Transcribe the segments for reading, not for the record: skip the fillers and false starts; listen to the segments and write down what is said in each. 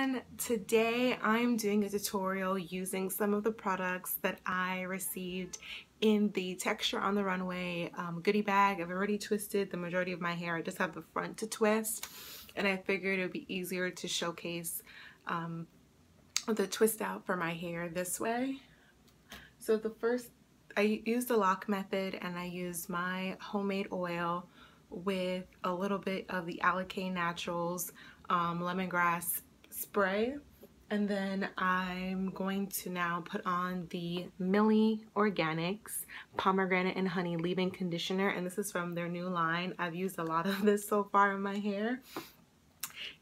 everyone, today I'm doing a tutorial using some of the products that I received in the Texture on the Runway goodie bag. I've already twisted the majority of my hair. I just have the front to twist, and I figured it would be easier to showcase the twist out for my hair this way. So I used the lock method, and I used my homemade oil with a little bit of the Alikay Naturals lemongrass spray, and then I'm going to now put on the Mielle Organics Pomegranate and Honey leave-in conditioner, and this is from their new line. I've used a lot of this so far in my hair,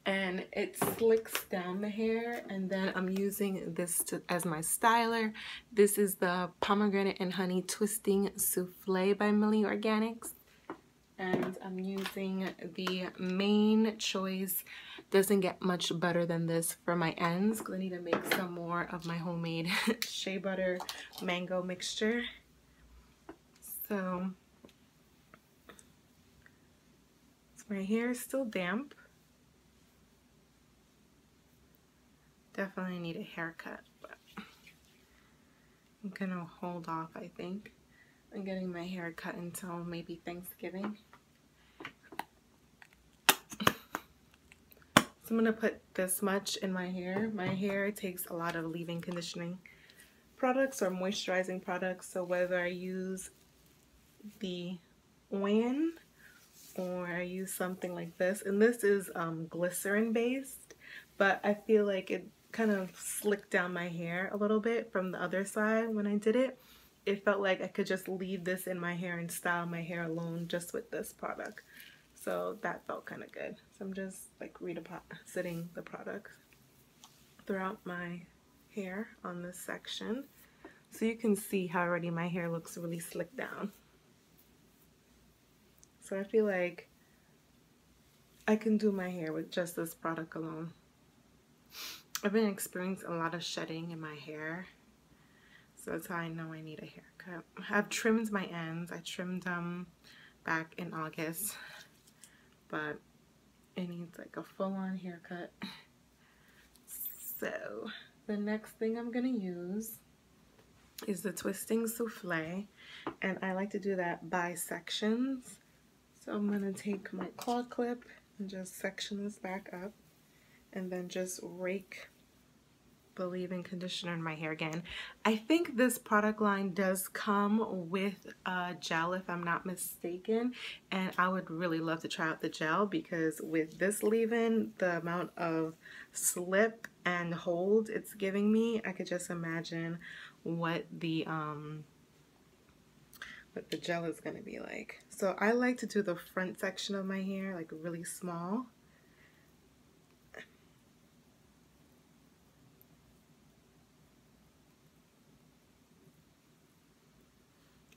and it slicks down the hair. And then I'm using this as my styler. This is the Pomegranate and Honey Twisting Soufflé by Mielle Organics. And I'm using the Main Choice, doesn't get much better than this, for my ends, because I need to make some more of my homemade shea butter mango mixture. So my hair is still damp. Definitely need a haircut, but I'm gonna hold off, I think, on getting my hair cut until maybe Thanksgiving. So I'm going to put this much in my hair. My hair takes a lot of leave-in conditioning products or moisturizing products. So whether I use the Oin or I use something like this, and this is glycerin based, but I feel like it kind of slicked down my hair a little bit from the other side when I did it. It felt like I could just leave this in my hair and style my hair alone just with this product. So that felt kind of good. So I'm just like redepositing the product throughout my hair on this section. So you can see how already my hair looks really slicked down. So I feel like I can do my hair with just this product alone. I've been experiencing a lot of shedding in my hair, so that's how I know I need a haircut. I've trimmed my ends. I trimmed them back in August, but it needs like a full-on haircut. So the next thing I'm gonna use is the Twisting Soufflé, and I like to do that by sections. So I'm gonna take my claw clip and just section this back up, and then just rake the leave-in conditioner in my hair again. I think this product line does come with a gel, if I'm not mistaken, and I would really love to try out the gel, because with this leave-in, the amount of slip and hold it's giving me, I could just imagine what the gel is going to be like. So I like to do the front section of my hair like really small.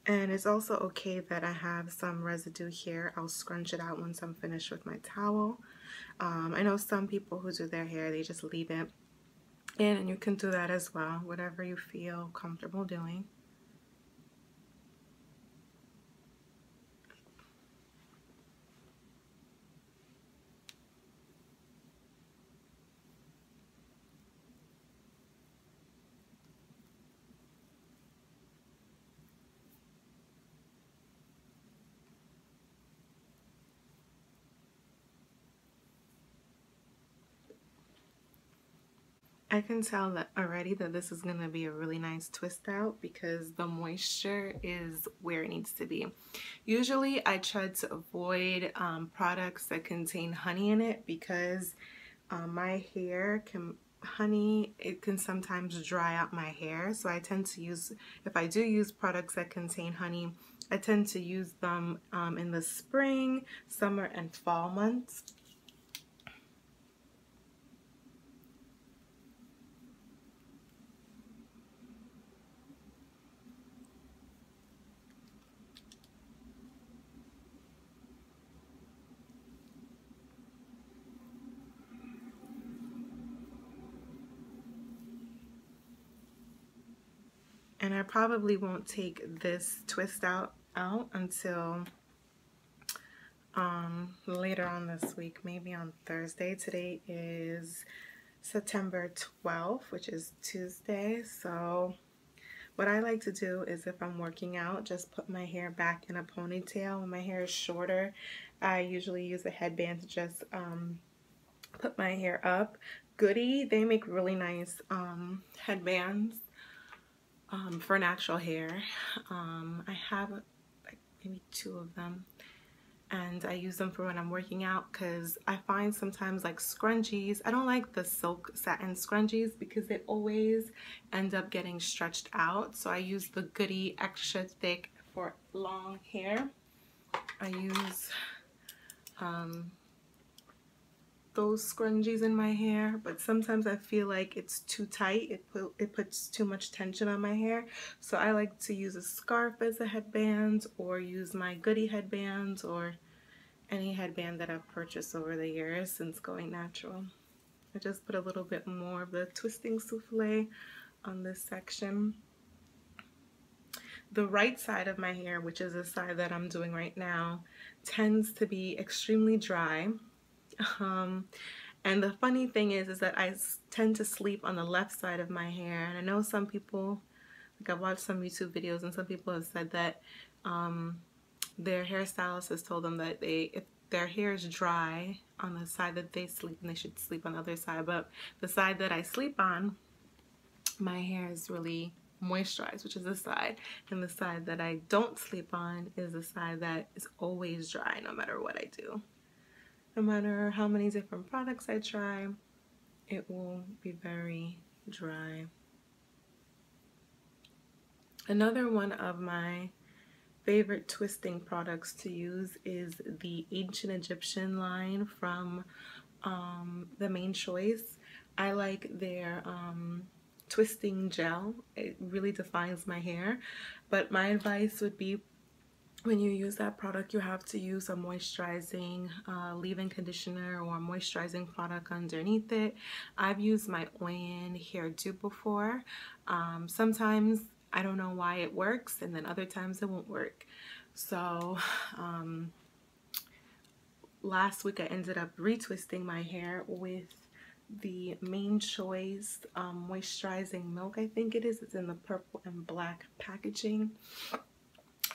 And it's also okay that I have some residue here. I'll scrunch it out once I'm finished with my towel. I know some people who do their hair, they just leave it in, and you can do that as well, whatever you feel comfortable doing. I can tell that already that this is going to be a really nice twist out, because the moisture is where it needs to be. Usually I try to avoid products that contain honey in it, because my hair can, it can sometimes dry out my hair. So I tend to use, if I do use products that contain honey, I tend to use them in the spring, summer, and fall months. And I probably won't take this twist out until later on this week, maybe on Thursday. Today is September 12th, which is Tuesday. So what I like to do is, if I'm working out, just put my hair back in a ponytail. When my hair is shorter, I usually use a headband to just put my hair up. Goody, they make really nice headbands for natural hair. I have like maybe 2 of them, and I use them for when I'm working out, because I find sometimes like scrunchies, I don't like the silk satin scrunchies because they always end up getting stretched out. So I use the Goody extra thick for long hair. I use those scrunchies in my hair, but sometimes I feel like it's too tight. It puts too much tension on my hair. So I like to use a scarf as a headband, or use my Goody headbands, or any headband that I've purchased over the years since going natural. I just put a little bit more of the twisting souffle on this section. The right side of my hair, which is the side that I'm doing right now, tends to be extremely dry. And the funny thing is that I tend to sleep on the left side of my hair. And I know some people, like I've watched some YouTube videos, and some people have said that their hairstylist has told them that if their hair is dry on the side that they sleep, and they should sleep on the other side. But the side that I sleep on, my hair is really moisturized, which is this side. And the side that I don't sleep on is the side that is always dry, no matter what I do. No matter how many different products I try, it will be very dry. Another one of my favorite twisting products to use is the Ancient Egyptian line from the Main Choice. I like their twisting gel. It really defines my hair. But my advice would be, when you use that product, you have to use a moisturizing leave-in conditioner or moisturizing product underneath it. I've used my Oyen hairdo before. Sometimes I don't know why it works, and then other times it won't work. So last week I ended up retwisting my hair with the Main Choice moisturizing milk, I think it is. It's in the purple and black packaging,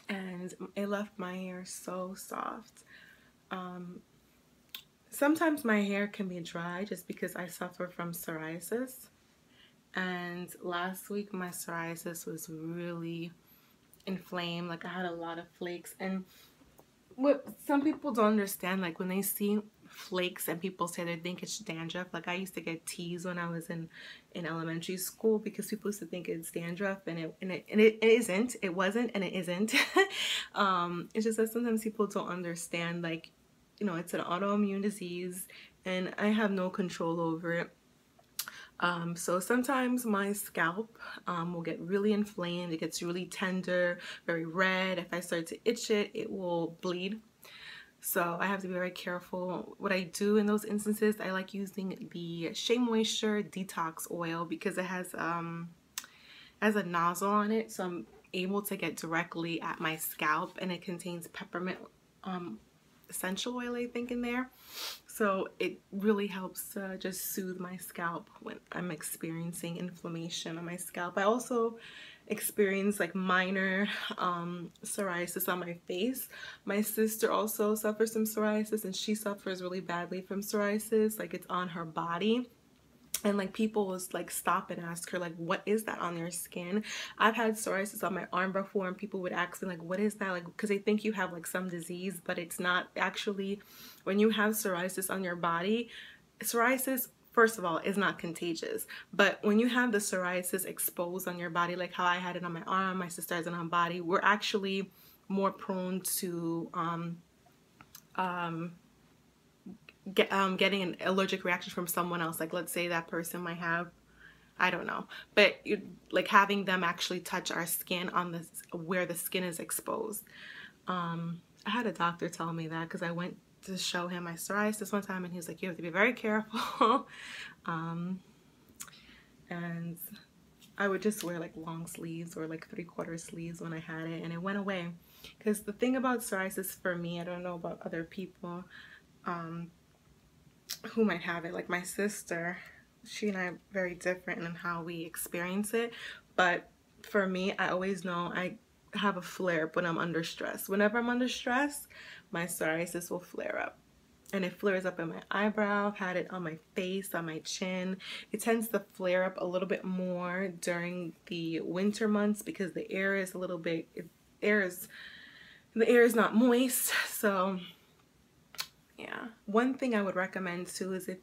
and it left my hair so soft. Sometimes my hair can be dry just because I suffer from psoriasis, and last week my psoriasis was really inflamed. Like I had a lot of flakes, and what some people don't understand, like when they see flakes and people say they think it's dandruff, like I used to get teased when I was in elementary school because people used to think it's dandruff, and it isn't. It wasn't, and it isn't. It's just that sometimes people don't understand, like, you know, it's an autoimmune disease and I have no control over it. So sometimes my scalp will get really inflamed. It gets really tender, very red. If I start to itch it, it will bleed. So I have to be very careful. What I do in those instances, I like using the Shea Moisture Detox Oil because it has a nozzle on it, so I'm able to get directly at my scalp, and it contains peppermint essential oil, I think, in there. So it really helps just soothe my scalp when I'm experiencing inflammation on my scalp. I also experience like minor psoriasis on my face. My sister also suffers from psoriasis, and she suffers really badly from psoriasis. Like it's on her body. And like people will like stop and ask her like, what is that on your skin? I've had psoriasis on my arm before, and people would ask me like, what is that? Like, because they think you have like some disease, but it's not. Actually, when you have psoriasis on your body, psoriasis, first of all, is not contagious. But when you have the psoriasis exposed on your body, like how I had it on my arm, my sister has it on her body, we're actually more prone to getting an allergic reaction from someone else. Like let's say that person might have, I don't know, but like having them actually touch our skin on this where the skin is exposed. I had a doctor tell me that because I went to show him my psoriasis one time, and he was like, you have to be very careful. And I would just wear like long sleeves or like 3/4 sleeves when I had it, and it went away. Because the thing about psoriasis for me, I don't know about other people who might have it, like my sister, she and I are very different in how we experience it, but for me, I always know I have a flare-up when I'm under stress. Whenever I'm under stress, my psoriasis will flare up. And it flares up in my eyebrow. I've had it on my face, on my chin. It tends to flare up a little bit more during the winter months because the air is a little bit, the air is not moist. So yeah, one thing I would recommend too is if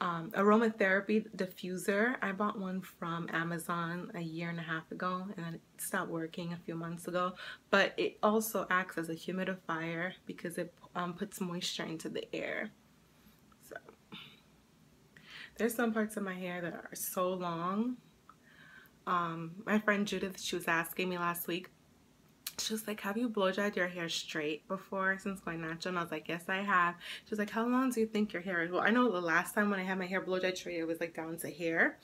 aromatherapy diffuser. I bought one from Amazon a year and a half ago, and then it stopped working a few months ago. But it also acts as a humidifier because it puts moisture into the air. So there's some parts of my hair that are so long. My friend Judith, she was asking me last week. She was like, have you blow dried your hair straight before since going natural? And I was like, yes, I have. She was like, how long do you think your hair is? Well, I know the last time when I had my hair blow dried straight, it was like down to here.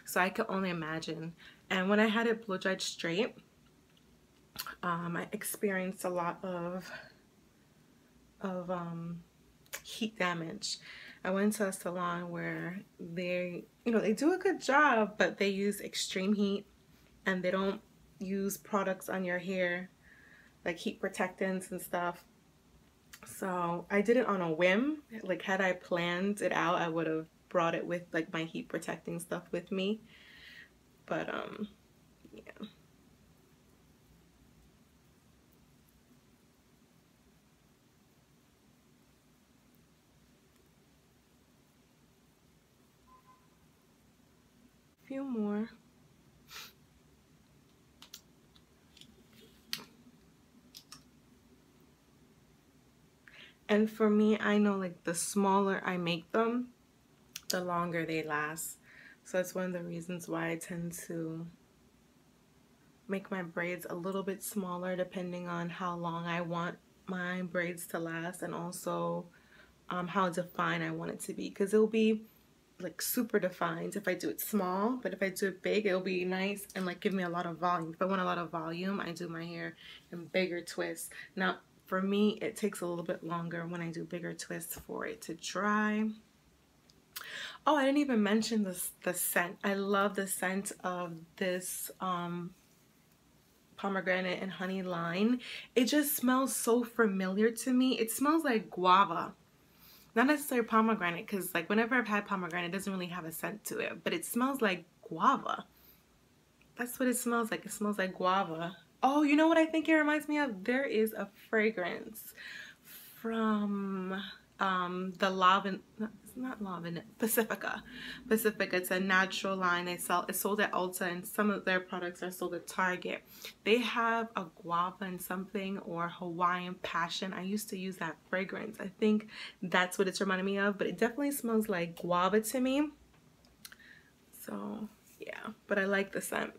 So I could only imagine. And when I had it blow dried straight, I experienced a lot of heat damage. I went to a salon where they do a good job, but they use extreme heat and they don't use products on your hair like heat protectants and stuff. So I did it on a whim. Like, had I planned it out, I would have brought it with like my heat protecting stuff with me. But yeah. A few more. And for me, I know like the smaller I make them, the longer they last. So that's one of the reasons why I tend to make my braids a little bit smaller depending on how long I want my braids to last, and also how defined I want it to be, because it'll be like super defined if I do it small, but if I do it big, it'll be nice and like give me a lot of volume. If I want a lot of volume, I do my hair in bigger twists. Now for me, it takes a little bit longer when I do bigger twists for it to dry. Oh, I didn't even mention the scent. I love the scent of this pomegranate and honey line. It just smells so familiar to me. It smells like guava. Not necessarily pomegranate, because like whenever I've had pomegranate, it doesn't really have a scent to it, but it smells like guava. That's what it smells like. It smells like guava. Oh, you know what I think it reminds me of? There is a fragrance from the lavender, it's not lavender, Pacifica. It's a natural line. It's sold at Ulta, and some of their products are sold at Target. They have a guava and something, or Hawaiian passion. I used to use that fragrance. I think that's what it's reminding me of, but it definitely smells like guava to me. So yeah, but I like the scent.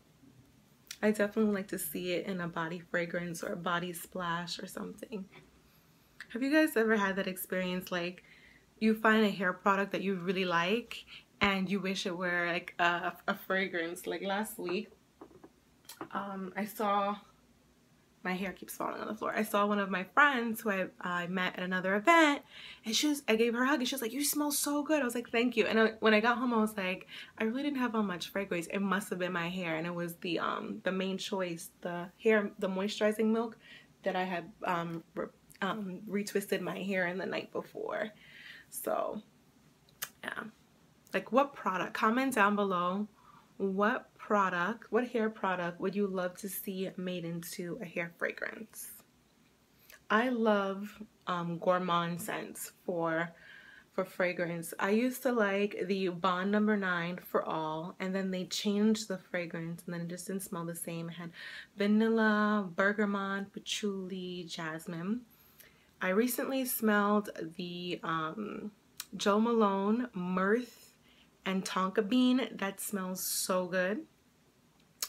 I definitely like to see it in a body fragrance or a body splash or something. Have you guys ever had that experience, like you find a hair product that you really like and you wish it were like a fragrance? Like last week, I saw, my hair keeps falling on the floor. I saw one of my friends who I met at another event, and I gave her a hug, and she was like, you smell so good. I was like, thank you. And when I got home, I was like, I really didn't have on much fragrance. It must have been my hair, and it was the Main Choice, the moisturizing milk that I had retwisted my hair in the night before. So yeah, like, what product, comment down below, what hair product would you love to see made into a hair fragrance? I love gourmand scents for fragrance. I used to like the Bond No. 9 for all, and then they changed the fragrance, and then it just didn't smell the same. It had vanilla, bergamot, patchouli, jasmine. I recently smelled the Jo Malone Mirth and Tonka Bean. That smells so good.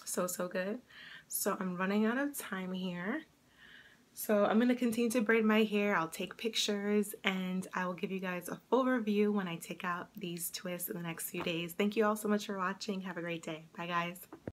So good. So I'm running out of time here. So I'm going to continue to braid my hair. I'll take pictures, and I will give you guys a full review when I take out these twists in the next few days. Thank you all so much for watching. Have a great day. Bye, guys.